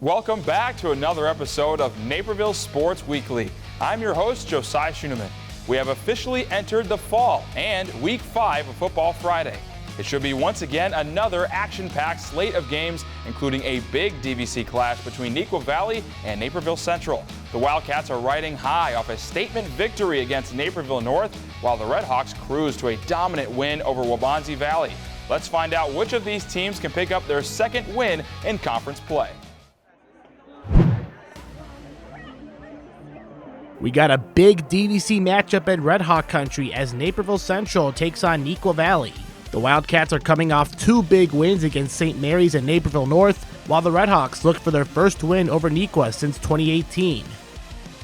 Welcome back to another episode of Naperville Sports Weekly. I'm your host, Josiah Schuneman. We have officially entered the fall and Week 5 of Football Friday. It should be once again another action-packed slate of games, including a big DVC clash between Neuqua Valley and Naperville Central. The Wildcats are riding high off a statement victory against Naperville North, while the Redhawks cruise to a dominant win over Waubonsie Valley. Let's find out which of these teams can pick up their second win in conference play. We got a big DVC matchup in Redhawk country as Naperville Central takes on Neuqua Valley. The Wildcats are coming off two big wins against St. Mary's and Naperville North, while the Redhawks look for their first win over Neuqua since 2018.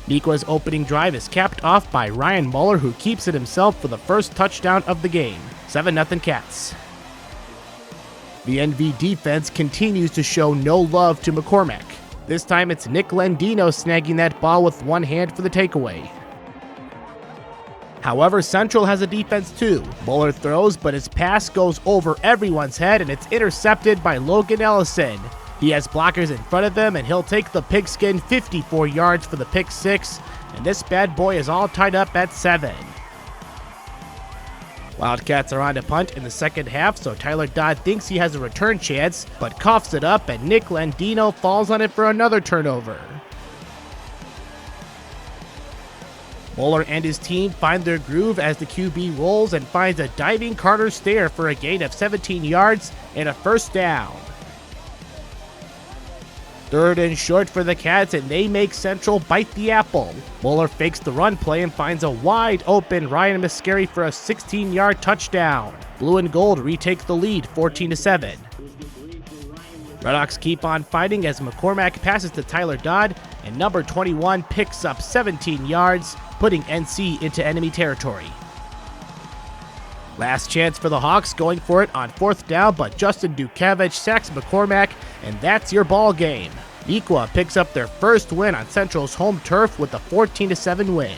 Neuqua's opening drive is capped off by Ryan Muller, who keeps it himself for the first touchdown of the game. 7-0 Cats. The NV defense continues to show no love to McCormack. This time it's Nick Lendino snagging that ball with one hand for the takeaway. However, Central has a defense too. Muller throws, but his pass goes over everyone's head and it's intercepted by Logan Ellison. He has blockers in front of him and he'll take the pigskin 54 yards for the pick six, and this bad boy is all tied up at 7. Wildcats are on to punt in the second half, so Tyler Dodd thinks he has a return chance, but coughs it up and Nick Lendino falls on it for another turnover. Muller and his team find their groove as the QB rolls and finds a diving Carter Stair for a gain of 17 yards and a first down. Third and short for the Cats, and they make Central bite the apple. Muller fakes the run play and finds a wide open Ryan Mascari for a 16-yard touchdown. Blue and Gold retake the lead 14-7. Redhawks keep on fighting as McCormack passes to Tyler Dodd, and number 21 picks up 17 yards, putting NC into enemy territory. Last chance for the Hawks, going for it on fourth down, but Justin Dukevich sacks McCormack, and that's your ball game. Neuqua picks up their first win on Central's home turf with a 14-7 win.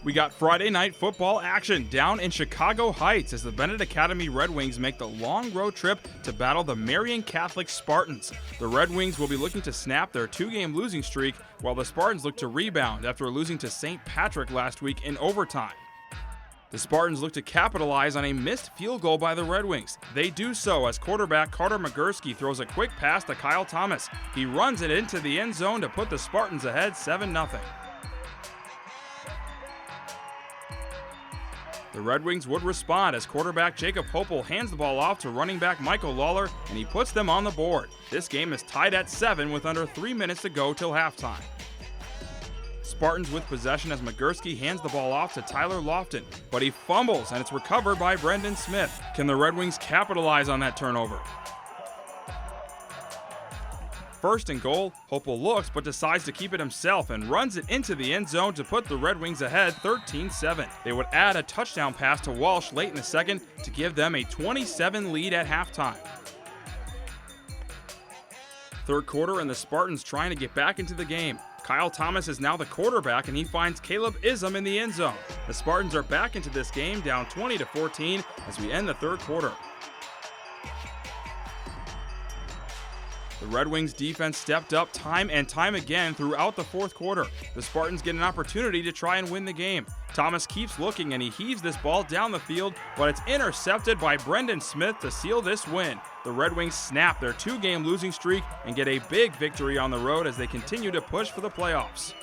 We got Friday night football action down in Chicago Heights as the Bennett Academy Red Wings make the long road trip to battle the Marian Catholic Spartans. The Red Wings will be looking to snap their two-game losing streak, while the Spartans look to rebound after losing to St. Patrick last week in overtime. The Spartans look to capitalize on a missed field goal by the Red Wings. They do so as quarterback Carter Magursky throws a quick pass to Kyle Thomas. He runs it into the end zone to put the Spartans ahead 7-0. The Red Wings would respond as quarterback Jacob Hopel hands the ball off to running back Michael Lawler, and he puts them on the board. This game is tied at 7 with under 3 minutes to go till halftime. Spartans with possession as Magursky hands the ball off to Tyler Lofton, but he fumbles and it's recovered by Brendan Smith. Can the Red Wings capitalize on that turnover? First and goal, Hopel looks but decides to keep it himself and runs it into the end zone to put the Red Wings ahead 13-7. They would add a touchdown pass to Walsh late in the second to give them a 27 lead at halftime. Third quarter and the Spartans trying to get back into the game. Kyle Thomas is now the quarterback and he finds Caleb Ism in the end zone. The Spartans are back into this game down 20-14 as we end the third quarter. The Red Wings defense stepped up time and time again throughout the fourth quarter. The Spartans get an opportunity to try and win the game. Thomas keeps looking and he heaves this ball down the field, but it's intercepted by Brendan Smith to seal this win. The Red Wings snap their two-game losing streak and get a big victory on the road as they continue to push for the playoffs.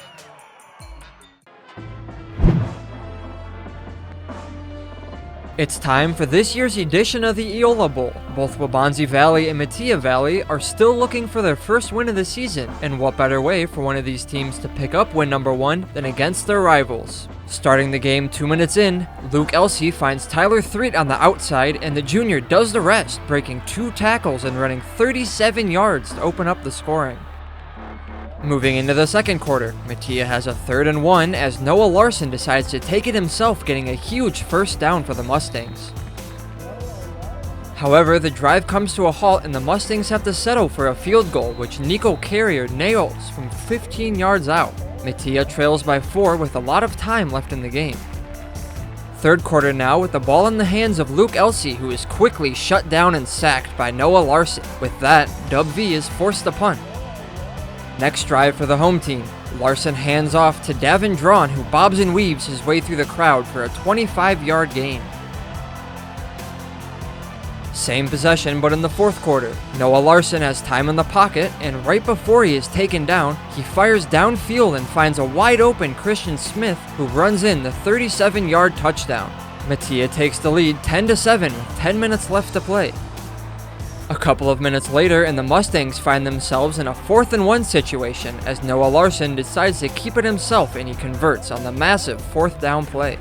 It's time for this year's edition of the Eola Bowl. Both Waubonsie Valley and Matia Valley are still looking for their first win of the season, and what better way for one of these teams to pick up win number 1 than against their rivals. Starting the game 2 minutes in, Luke Elsey finds Tyler Threet on the outside, and the junior does the rest, breaking 2 tackles and running 37 yards to open up the scoring. Moving into the second quarter, Matia has a 3rd and 1 as Noah Larson decides to take it himself, getting a huge first down for the Mustangs. However, the drive comes to a halt and the Mustangs have to settle for a field goal, which Nico Carrier nails from 15 yards out. Matia trails by 4 with a lot of time left in the game. Third quarter now with the ball in the hands of Luke Elsey, who is quickly shut down and sacked by Noah Larson. With that, Dub V is forced to punt. Next drive for the home team. Larson hands off to Davin Drawn, who bobs and weaves his way through the crowd for a 25-yard gain. Same possession, but in the fourth quarter. Noah Larson has time in the pocket, and right before he is taken down, he fires downfield and finds a wide-open Christian Smith, who runs in the 37-yard touchdown. Matia takes the lead 10-7 with 10 minutes left to play. A couple of minutes later, and the Mustangs find themselves in a 4th-and-1 situation as Noah Larson decides to keep it himself, and he converts on the massive 4th down play.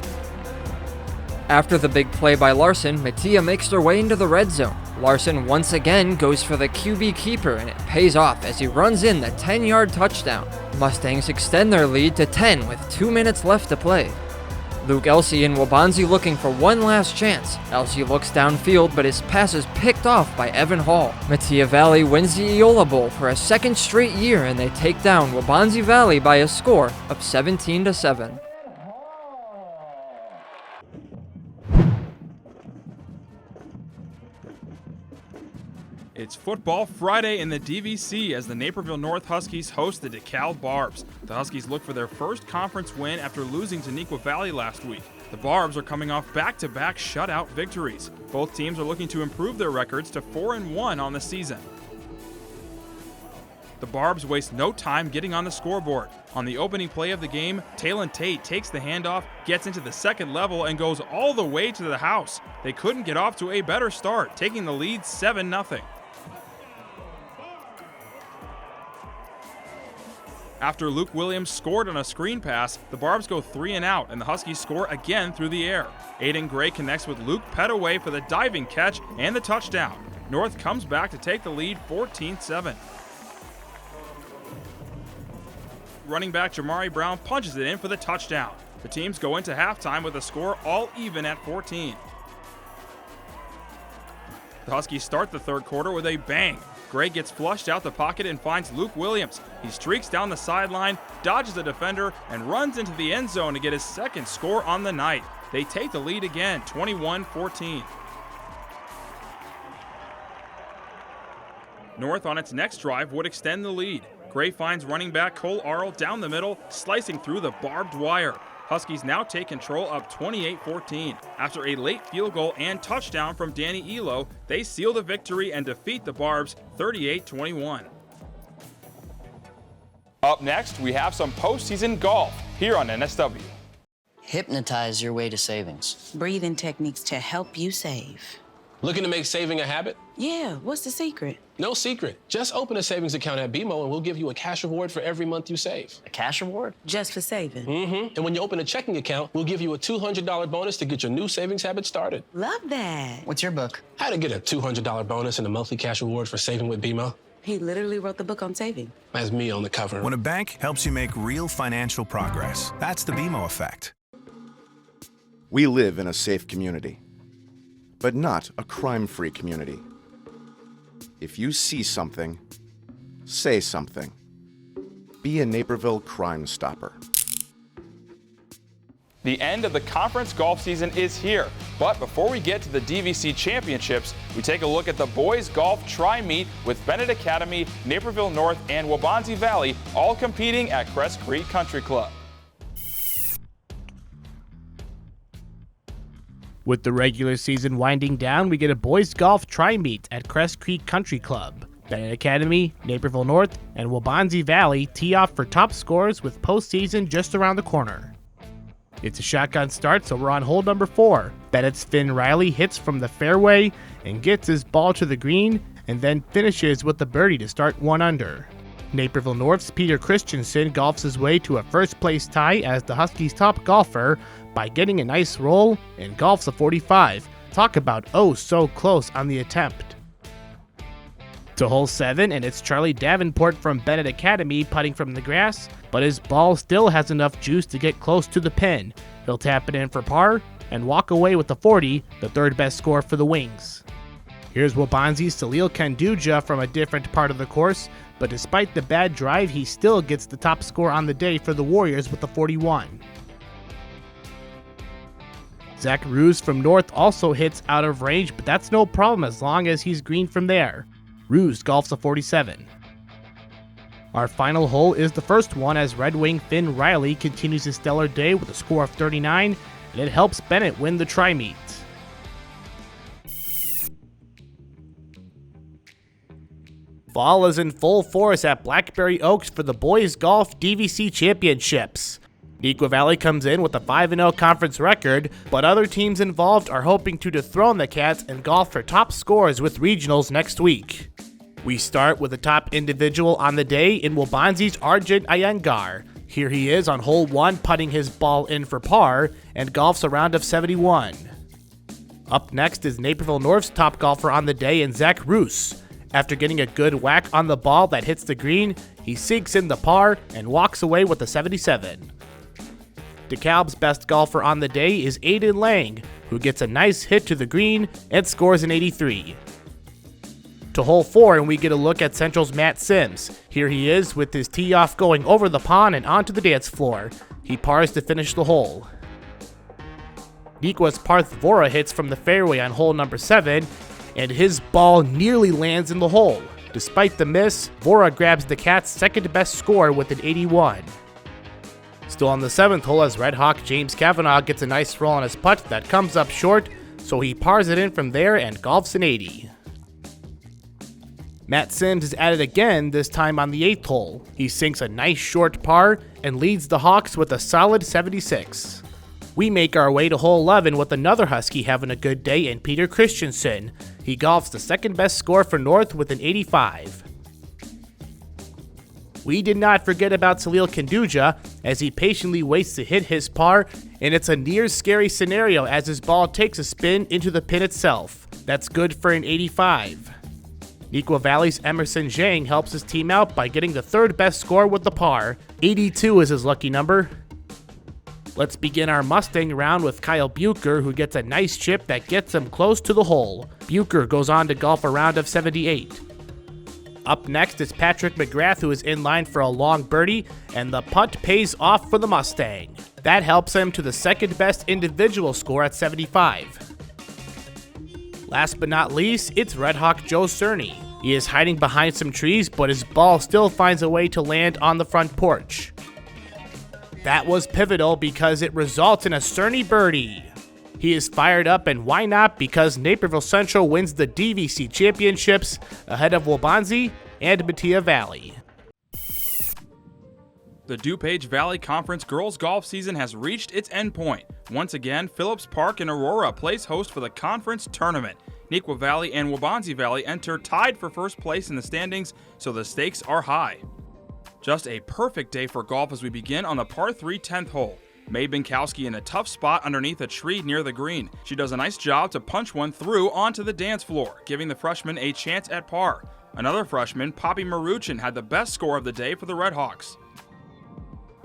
After the big play by Larson, Matia makes their way into the red zone. Larson once again goes for the QB keeper, and it pays off as he runs in the 10-yard touchdown. Mustangs extend their lead to 10 with 2 minutes left to play. Luke Elsey and Waubonsie looking for one last chance. Elsey looks downfield, but his pass is picked off by Evan Hall. Matia Valley wins the Eola Bowl for a second straight year, and they take down Waubonsie Valley by a score of 17-7. It's Football Friday in the DVC as the Naperville North Huskies host the DeKalb Barbs. The Huskies look for their first conference win after losing to Neuqua Valley last week. The Barbs are coming off back-to-back shutout victories. Both teams are looking to improve their records to 4-1 on the season. The Barbs waste no time getting on the scoreboard. On the opening play of the game, Talon Tate takes the handoff, gets into the second level, and goes all the way to the house. They couldn't get off to a better start, taking the lead 7-0. After Luke Williams scored on a screen pass, the Barbs go 3 and out, and the Huskies score again through the air. Aiden Gray connects with Luke Petaway for the diving catch and the touchdown. North comes back to take the lead 14-7. Running back Jamari Brown punches it in for the touchdown. The teams go into halftime with a score all even at 14. The Huskies start the third quarter with a bang. Gray gets flushed out the pocket and finds Luke Williams. He streaks down the sideline, dodges the defender, and runs into the end zone to get his second score on the night. They take the lead again, 21-14. North on its next drive would extend the lead. Gray finds running back Cole Arl down the middle, slicing through the barbed wire. Huskies now take control up 28-14. After a late field goal and touchdown from Danny Elo, they seal the victory and defeat the Barbs 38-21. Up next, we have some postseason golf here on NSW. Hypnotize your way to savings. Breathing techniques to help you save. Looking to make saving a habit? Yeah, what's the secret? No secret. Just open a savings account at BMO and we'll give you a cash reward for every month you save. A cash reward? Just for saving. Mm-hmm. And when you open a checking account, we'll give you a $200 bonus to get your new savings habit started. Love that. What's your book? How to get a $200 bonus and a monthly cash reward for saving with BMO. He literally wrote the book on saving. That's me on the cover. When a bank helps you make real financial progress, that's the BMO effect. We live in a safe community, but not a crime-free community. If you see something, say something. Be a Naperville Crime Stopper. The end of the conference golf season is here, but before we get to the DVC championships, we take a look at the boys golf tri-meet with Bennett Academy, Naperville North, and Waubonsie Valley all competing at Crest Creek Country Club. With the regular season winding down, we get a boys golf tri-meet at Crest Creek Country Club. Bennett Academy, Naperville North, and Waubonsie Valley tee off for top scores with postseason just around the corner. It's a shotgun start, so we're on hole number 4. Bennett's Finn Riley hits from the fairway and gets his ball to the green, and then finishes with the birdie to start 1 under. Naperville North's Peter Christensen golfs his way to a first-place tie as the Huskies' top golfer by getting a nice roll and golfs a 45. Talk about oh so close on the attempt. To hole 7, and it's Charlie Davenport from Bennett Academy putting from the grass, but his ball still has enough juice to get close to the pin. He'll tap it in for par and walk away with the 40, the third best score for the Wings. Here's Waubonsie's Salil Kanduja from a different part of the course, but despite the bad drive, he still gets the top score on the day for the Warriors with the 41. Zach Roos from North also hits out of range, but that's no problem as long as he's green from there. Roos golfs a 47. Our final hole is the first one as Red Wing Finn Riley continues his stellar day with a score of 39, and it helps Bennett win the tri-meet. Fall is in full force at Blackberry Oaks for the Boys Golf DVC Championships. Neuqua Valley comes in with a 5-0 conference record, but other teams involved are hoping to dethrone the Cats and golf for top scores with regionals next week. We start with the top individual on the day in Waubonsee's Arjun Iyengar. Here he is on hole 1 putting his ball in for par and golfs a round of 71. Up next is Naperville North's top golfer on the day in Zach Roos. After getting a good whack on the ball that hits the green, he sinks in the par and walks away with a 77. DeKalb's best golfer on the day is Aiden Lang, who gets a nice hit to the green and scores an 83. To hole 4 and we get a look at Central's Matt Sims. Here he is with his tee off going over the pond and onto the dance floor. He pars to finish the hole. Neuqua's Parth Vora hits from the fairway on hole number 7, and his ball nearly lands in the hole. Despite the miss, Vora grabs the Cats' second best score with an 81. Still on the 7th hole as Red Hawk James Kavanaugh gets a nice roll on his putt that comes up short, so he pars it in from there and golfs an 80. Matt Sims is at it again, this time on the 8th hole. He sinks a nice short par and leads the Hawks with a solid 76. We make our way to hole 11 with another Husky having a good day in Peter Christensen. He golfs the second best score for North with an 85. We did not forget about Salil Kanduja as he patiently waits to hit his par, and it's a near scary scenario as his ball takes a spin into the pin itself. That's good for an 85. Neuqua Valley's Emerson Zhang helps his team out by getting the third best score with the par. 82 is his lucky number. Let's begin our Mustang round with Kyle Bucher, who gets a nice chip that gets him close to the hole. Bucher goes on to golf a round of 78. Up next is Patrick McGrath, who is in line for a long birdie, and the putt pays off for the Mustang. That helps him to the second best individual score at 75. Last but not least, it's Red Hawk Joe Cerny. He is hiding behind some trees, but his ball still finds a way to land on the front porch. That was pivotal because it results in a Cerny birdie. He is fired up, and why not, because Naperville Central wins the DVC Championships ahead of Waubonsee and Matia Valley. The DuPage Valley Conference girls golf season has reached its endpoint. Once again, Phillips Park in Aurora plays host for the conference tournament. Neuqua Valley and Waubonsee Valley enter tied for first place in the standings, so the stakes are high. Just a perfect day for golf as we begin on the par 3 10th hole. Mae Binkowski in a tough spot underneath a tree near the green. She does a nice job to punch one through onto the dance floor, giving the freshman a chance at par. Another freshman, Poppy Maruchin, had the best score of the day for the Red Hawks.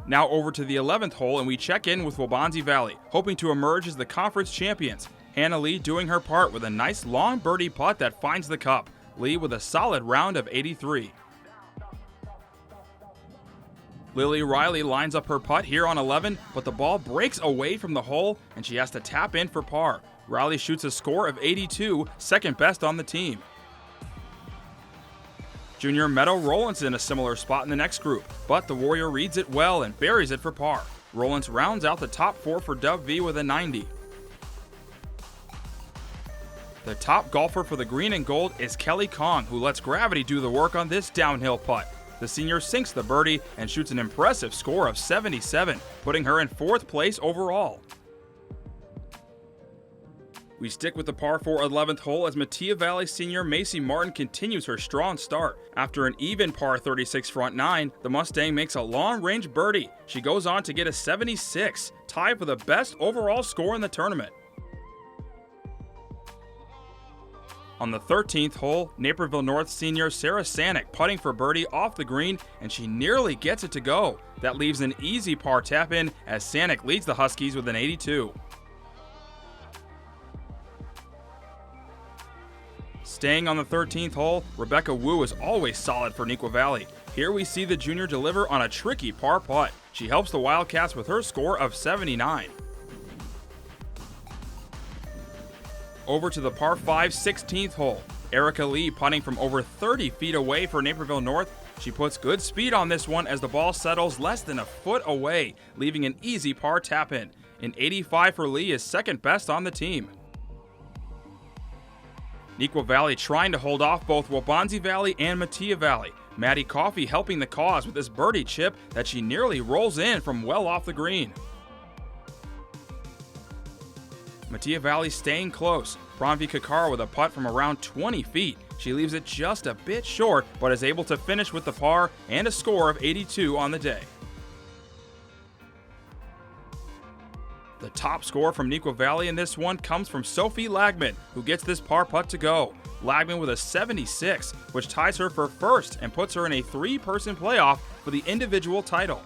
Now over to the 11th hole and we check in with Waubonsee Valley, hoping to emerge as the conference champions. Hannah Lee doing her part with a nice long birdie putt that finds the cup. Lee with a solid round of 83. Lily Riley lines up her putt here on 11, but the ball breaks away from the hole and she has to tap in for par. Riley shoots a score of 82, second best on the team. Junior Meadow Rollins in a similar spot in the next group, but the Warrior reads it well and buries it for par. Rollins rounds out the top 4 for Dove V with a 90. The top golfer for the green and gold is Kelly Kong, who lets gravity do the work on this downhill putt. The senior sinks the birdie and shoots an impressive score of 77, putting her in 4th place overall. We stick with the par 4 11th hole as Matia Valley senior Macy Martin continues her strong start. After an even par 36 front 9, the Mustang makes a long-range birdie. She goes on to get a 76, tied for the best overall score in the tournament. On the 13th hole, Naperville North senior Sarah Sanick putting for birdie off the green, and she nearly gets it to go. That leaves an easy par tap-in as Sanick leads the Huskies with an 82. Staying on the 13th hole, Rebecca Wu is always solid for Neuqua Valley. Here we see the junior deliver on a tricky par putt. She helps the Wildcats with her score of 79. Over to the par 5 16th hole. Erica Lee putting from over 30 feet away for Naperville North. She puts good speed on this one as the ball settles less than a foot away, leaving an easy par tap-in. An 85 for Lee is second best on the team. Neuqua Valley trying to hold off both Waubonsie Valley and Matia Valley. Maddie Coffey helping the cause with this birdie chip that she nearly rolls in from well off the green. Matia Valley staying close. Pranvi Kakar with a putt from around 20 feet. She leaves it just a bit short, but is able to finish with the par and a score of 82 on the day. The top score from Neuqua Valley in this one comes from Sophie Lagman, who gets this par putt to go. Lagman with a 76, which ties her for first and puts her in a three-person playoff for the individual title.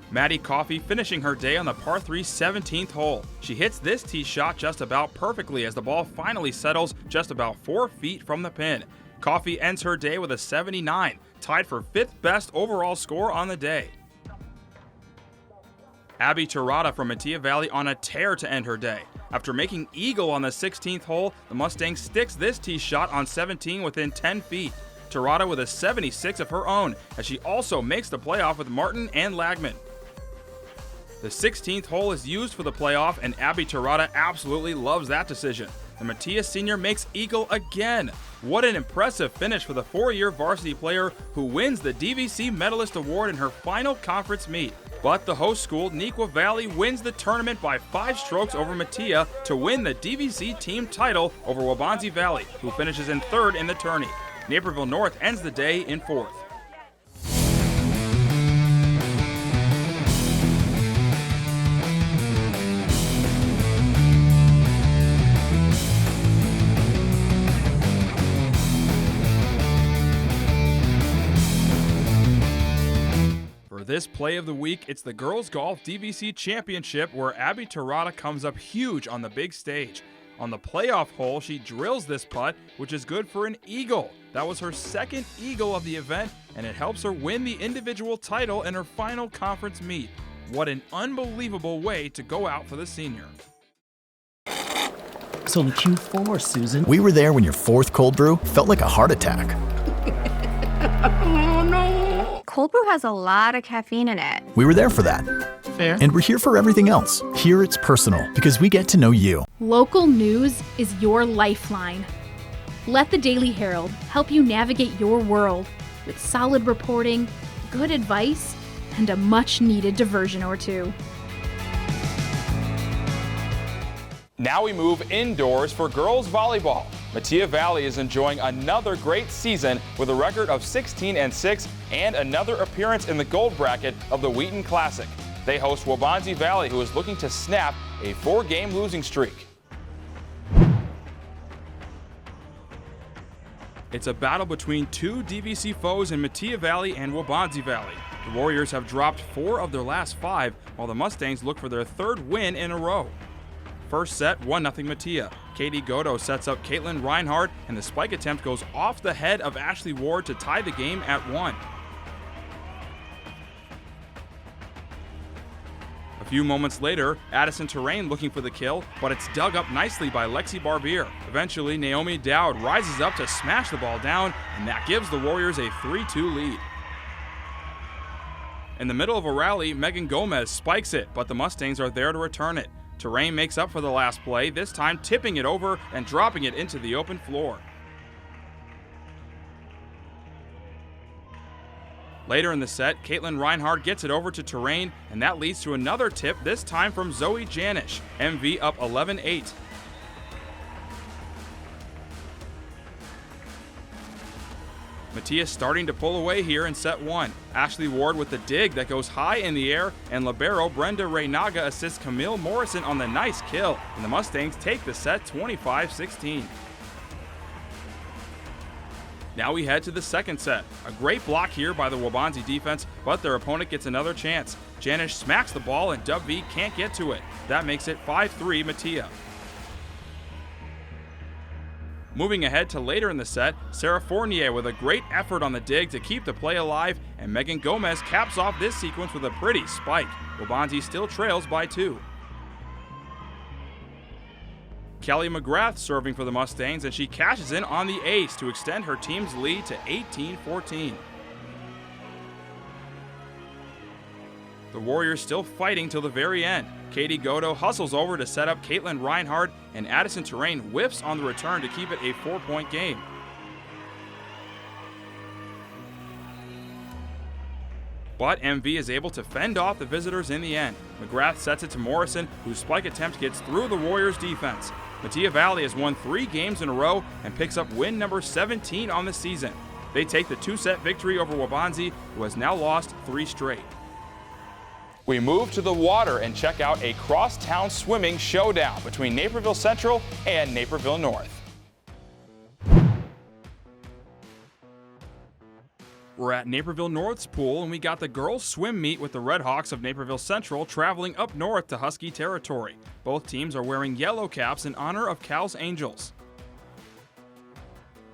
Maddie Coffey finishing her day on the par 3 17th hole. She hits this tee shot just about perfectly as the ball finally settles just about 4 feet from the pin. Coffey ends her day with a 79, tied for 5th best overall score on the day. Abby Torada from Matia Valley on a tear to end her day. After making eagle on the 16th hole, the Mustang sticks this tee shot on 17 within 10 feet. Torada with a 76 of her own, as she also makes the playoff with Martin and Lagman. The 16th hole is used for the playoff, and Abby Torada absolutely loves that decision. The Matia senior makes eagle again. What an impressive finish for the 4-year varsity player who wins the DVC Medalist Award in her final conference meet. But the host school, Neuqua Valley, wins the tournament by 5 strokes over Matia to win the DVC team title over Waubonsie Valley, who finishes in 3rd in the tourney. Naperville North ends the day in 4th. This play of the week, it's the Girls Golf DVC Championship where Abby Torada comes up huge on the big stage. On the playoff hole, she drills this putt, which is good for an eagle. That was her 2nd eagle of the event, and it helps her win the individual title in her final conference meet. What an unbelievable way to go out for the senior. So the Q4, Susan. We were there when your 4th cold brew felt like a heart attack. Oh, no. Cold brew has a lot of caffeine in it. We were there for that. Fair. And we're here for everything else. Here it's personal because we get to know you. Local news is your lifeline. Let the Daily Herald help you navigate your world with solid reporting, good advice, and a much-needed diversion or two. Now we move indoors for girls volleyball. Matia Valley is enjoying another great season with a record of 16-6 and another appearance in the gold bracket of the Wheaton Classic. They host Waubonsie Valley, who is looking to snap a 4-game losing streak. It's a battle between two DVC foes in Matia Valley and Waubonsie Valley. The Warriors have dropped 4 of their last 5, while the Mustangs look for their 3rd win in a row. First set, 1-0 Matia. Katie Godo sets up Caitlin Reinhardt, and the spike attempt goes off the head of Ashley Ward to tie the game at 1. A few moments later, Addison Terrain looking for the kill, but it's dug up nicely by Lexi Barbier. Eventually, Naomi Dowd rises up to smash the ball down, and that gives the Warriors a 3-2 lead. In the middle of a rally, Megan Gomez spikes it, but the Mustangs are there to return it. Terrain makes up for the last play, this time tipping it over and dropping it into the open floor. Later in the set, Caitlin Reinhardt gets it over to Terrain, and that leads to another tip, this time from Zoe Janish. MV up 11-8. Matia starting to pull away here in set 1. Ashley Ward with the dig that goes high in the air, and libero Brenda Reynaga assists Camille Morrison on the nice kill, and the Mustangs take the set 25-16. Now we head to the second set. A great block here by the Waubonsie defense, but their opponent gets another chance. Janish smacks the ball and Dub V can't get to it. That makes it 5-3 Matia. Moving ahead to later in the set, Sarah Fournier with a great effort on the dig to keep the play alive, and Megan Gomez caps off this sequence with a pretty spike. Waubonsie still trails by 2. Kelly McGrath serving for the Mustangs, and she cashes in on the ace to extend her team's lead to 18-14. The Warriors still fighting till the very end. Katie Godo hustles over to set up Caitlin Reinhardt, and Addison Terrain whips on the return to keep it a 4-point game. But MV is able to fend off the visitors in the end. McGrath sets it to Morrison, whose spike attempt gets through the Warriors' defense. Matia Valley has won 3 games in a row and picks up win number 17 on the season. They take the 2-set victory over Waubonsie, who has now lost 3 straight. We move to the water and check out a crosstown swimming showdown between Naperville Central and Naperville North. We're at Naperville North's pool, and we got the girls' swim meet with the Red Hawks of Naperville Central traveling up north to Husky territory. Both teams are wearing yellow caps in honor of Cal's Angels.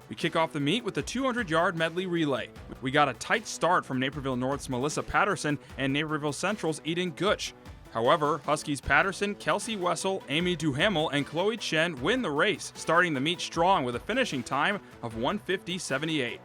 We kick off the meet with the 200-yard medley relay. We got a tight start from Naperville North's Melissa Patterson and Naperville Central's Eden Gutsch. However, Huskies Patterson, Kelsey Wessel, Amy Duhamel, and Chloe Chen win the race, starting the meet strong with a finishing time of 1:50.78.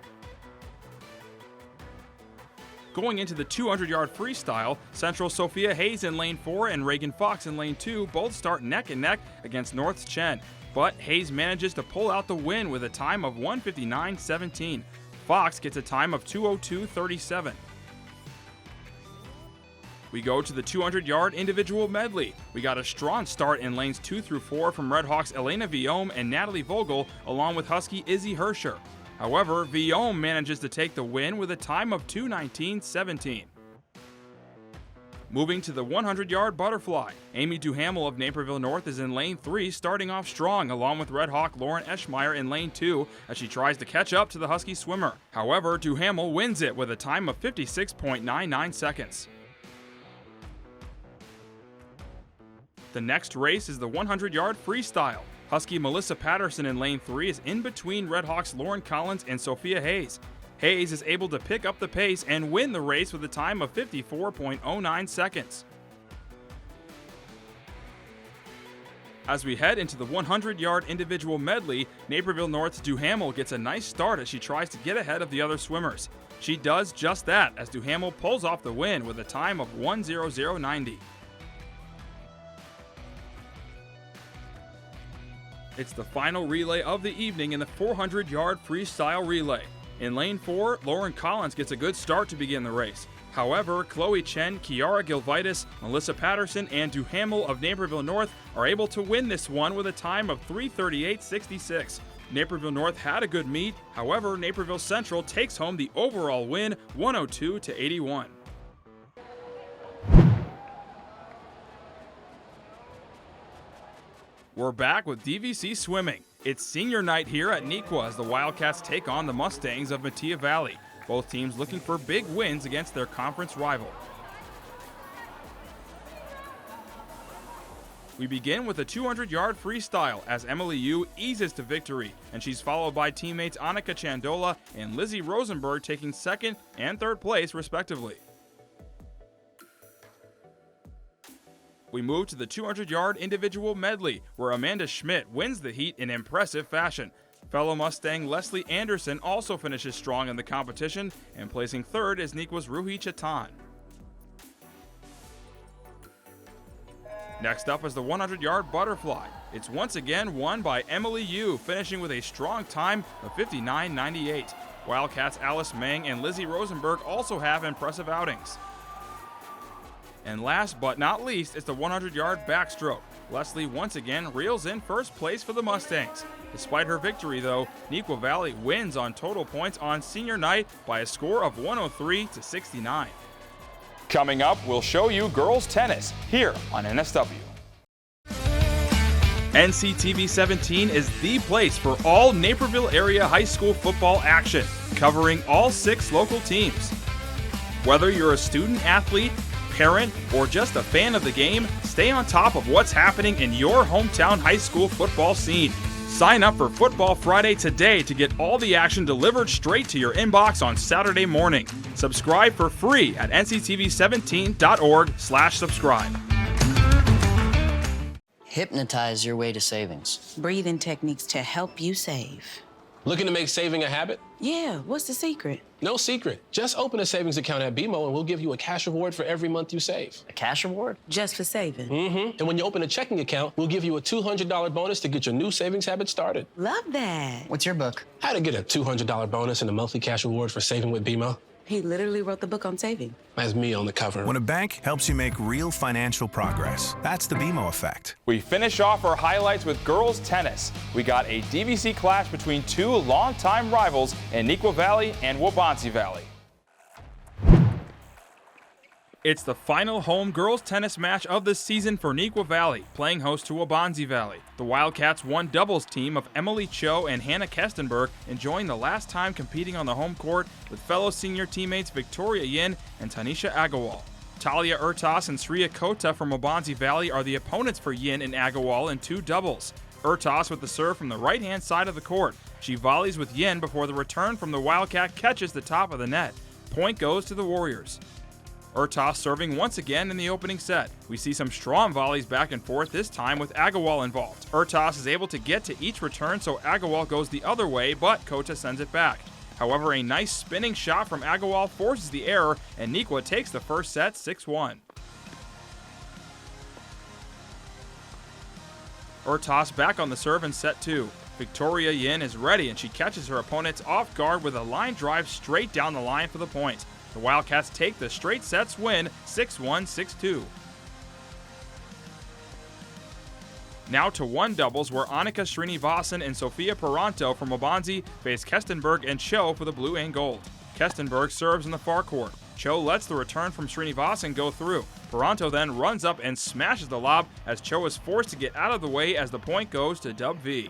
Going into the 200-yard freestyle, Central's Sophia Hayes in lane 4 and Reagan Fox in lane 2 both start neck and neck against North's Chen, but Hayes manages to pull out the win with a time of 1:59.17. Fox gets a time of 2:02.37. We go to the 200-yard individual medley. We got a strong start in lanes 2 through 4 from Red Hawks Elena Viome and Natalie Vogel, along with Husky Izzy Herscher. However, Viome manages to take the win with a time of 2:19.17. Moving to the 100-yard butterfly, Amy Duhamel of Naperville North is in lane 3, starting off strong, along with Red Hawk Lauren Eschmeyer in lane 2 as she tries to catch up to the Husky swimmer. However, Duhamel wins it with a time of 56.99 seconds. The next race is the 100-yard freestyle. Husky Melissa Patterson in lane 3 is in between Red Hawks Lauren Collins and Sophia Hayes. Hayes is able to pick up the pace and win the race with a time of 54.09 seconds. As we head into the 100-yard individual medley, Naperville North's Duhamel gets a nice start as she tries to get ahead of the other swimmers. She does just that as Duhamel pulls off the win with a time of 1:00.90. It's the final relay of the evening in the 400-yard freestyle relay. In lane 4, Lauren Collins gets a good start to begin the race. However, Chloe Chen, Kiara Gilvitis, Melissa Patterson, and Duhamel of Naperville North are able to win this one with a time of 3:38.66. Naperville North had a good meet. However, Naperville Central takes home the overall win, 102-81. We're back with DVC swimming. It's senior night here at Neuqua as the Wildcats take on the Mustangs of Matia Valley. Both teams looking for big wins against their conference rival. We begin with a 200-yard freestyle as Emily Yu eases to victory, and she's followed by teammates Annika Chandola and Lizzie Rosenberg taking second and third place respectively. We move to the 200-yard individual medley, where Amanda Schmidt wins the heat in impressive fashion. Fellow Mustang Leslie Anderson also finishes strong in the competition, and placing third is Neuqua's Ruhi Chatan. Next up is the 100-yard butterfly. It's once again won by Emily Yu, finishing with a strong time of 59.98. Wildcats Alice Meng and Lizzie Rosenberg also have impressive outings. And last but not least is the 100-yard backstroke. Leslie once again reels in first place for the Mustangs. Despite her victory though, Neuqua Valley wins on total points on senior night by a score of 103-69. Coming up, we'll show you girls tennis here on NSW. NCTV 17 is the place for all Naperville area high school football action, covering all 6 local teams. Whether you're a student athlete, parent, or just a fan of the game, stay on top of what's happening in your hometown high school football scene. Sign up for Football Friday today to get all the action delivered straight to your inbox on Saturday morning. Subscribe for free at nctv17.org/subscribe. Hypnotize your way to savings. Breathing techniques to help you save. Looking to make saving a habit? Yeah, what's the secret? No secret. Just open a savings account at BMO and we'll give you a cash reward for every month you save. A cash reward? Just for saving. Mm-hmm. And when you open a checking account, we'll give you a $200 bonus to get your new savings habit started. Love that. What's your book? How to get a $200 bonus and a monthly cash reward for saving with BMO. He literally wrote the book on saving. That's me on the cover. When a bank helps you make real financial progress, that's the BMO effect. We finish off our highlights with girls tennis. We got a DVC clash between two longtime rivals in Neuqua Valley and Waubonsee Valley. It's the final home girls tennis match of the season for Neuqua Valley, playing host to Waubonsee Valley. The Wildcats won doubles team of Emily Cho and Hannah Kestenberg enjoying the last time competing on the home court with fellow senior teammates Victoria Yin and Tanisha Agarwal. Talia Urtas and Sriya Kota from Waubonsee Valley are the opponents for Yin and Agarwal in two doubles. Urtas with the serve from the right-hand side of the court. She volleys with Yin before the return from the Wildcat catches the top of the net. Point goes to the Warriors. Urtas serving once again in the opening set. We see some strong volleys back and forth, this time with Agarwal involved. Urtas is able to get to each return, so Agarwal goes the other way, but Kota sends it back. However, a nice spinning shot from Agarwal forces the error, and Neuqua takes the first set 6-1. Urtas back on the serve in set 2. Victoria Yin is ready, and she catches her opponents off guard with a line drive straight down the line for the point. The Wildcats take the straight sets win 6-1, 6-2. Now to one doubles where Annika Srinivasan and Sophia Peranto from Waubonsee face Kestenberg and Cho for the blue and gold. Kestenberg serves in the far court. Cho lets the return from Srinivasan go through. Peranto then runs up and smashes the lob as Cho is forced to get out of the way as the point goes to Dub V.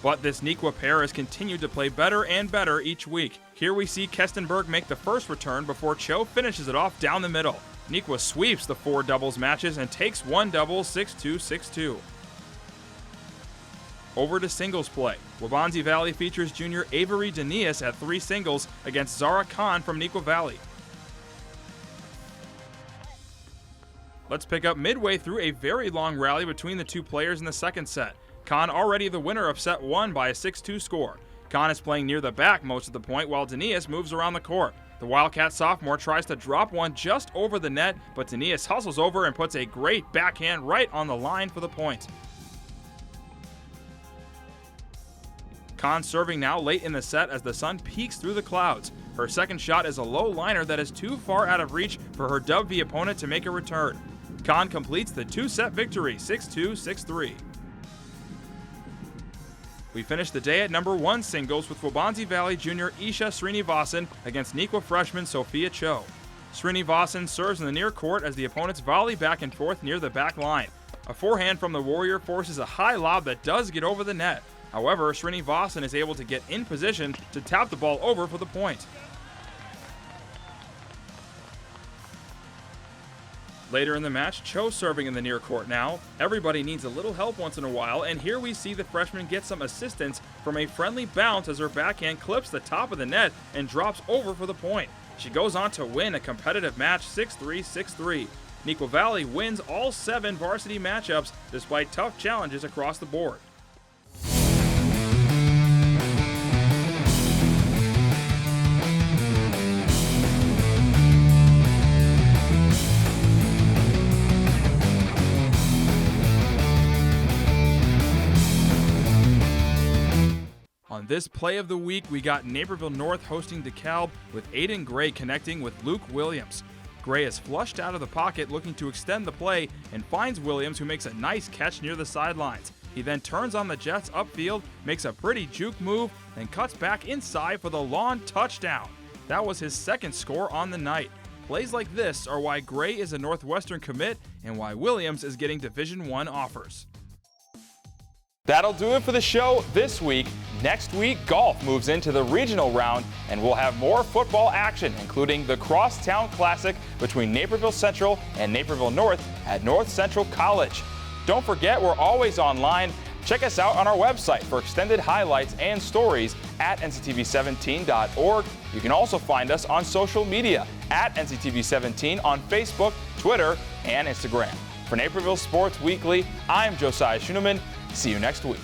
But this Neuqua pair has continued to play better and better each week. Here we see Kestenberg make the first return before Cho finishes it off down the middle. Neuqua sweeps the four doubles matches and takes one double 6-2, 6-2. Over to singles play. Waubonsee Valley features junior Avery Denias at 3 singles against Zara Khan from Neuqua Valley. Let's pick up midway through a very long rally between the two players in the second set. Khan already the winner of set 1 by a 6-2 score. Khan is playing near the back most of the point while Denias moves around the court. The Wildcat sophomore tries to drop one just over the net, but Denias hustles over and puts a great backhand right on the line for the point. Khan serving now late in the set as the sun peeks through the clouds. Her second shot is a low liner that is too far out of reach for her Dub V opponent to make a return. Khan completes the 2-set victory, 6-2, 6-3. We finish the day at number 1 singles with Waubonsee Valley junior Isha Srinivasan against Neuqua freshman Sophia Cho. Srinivasan serves in the near court as the opponents volley back and forth near the back line. A forehand from the Warrior forces a high lob that does get over the net. However, Srinivasan is able to get in position to tap the ball over for the point. Later in the match, Cho serving in the near court now. Everybody needs a little help once in a while, and here we see the freshman get some assistance from a friendly bounce as her backhand clips the top of the net and drops over for the point. She goes on to win a competitive match 6-3, 6-3. Neuqua Valley wins all 7 varsity matchups despite tough challenges across the board. On this play of the week, we got Naperville North hosting DeKalb with Aiden Gray connecting with Luke Williams. Gray is flushed out of the pocket looking to extend the play and finds Williams, who makes a nice catch near the sidelines. He then turns on the Jets upfield, makes a pretty juke move, then cuts back inside for the long touchdown. That was his second score on the night. Plays like this are why Gray is a Northwestern commit and why Williams is getting Division I offers. That'll do it for the show this week. Next week, golf moves into the regional round, and we'll have more football action, including the Crosstown Classic between Naperville Central and Naperville North at North Central College. Don't forget, we're always online. Check us out on our website for extended highlights and stories at nctv17.org. You can also find us on social media at nctv17 on Facebook, Twitter, and Instagram. For Naperville Sports Weekly, I'm Josiah Schuneman. See you next week.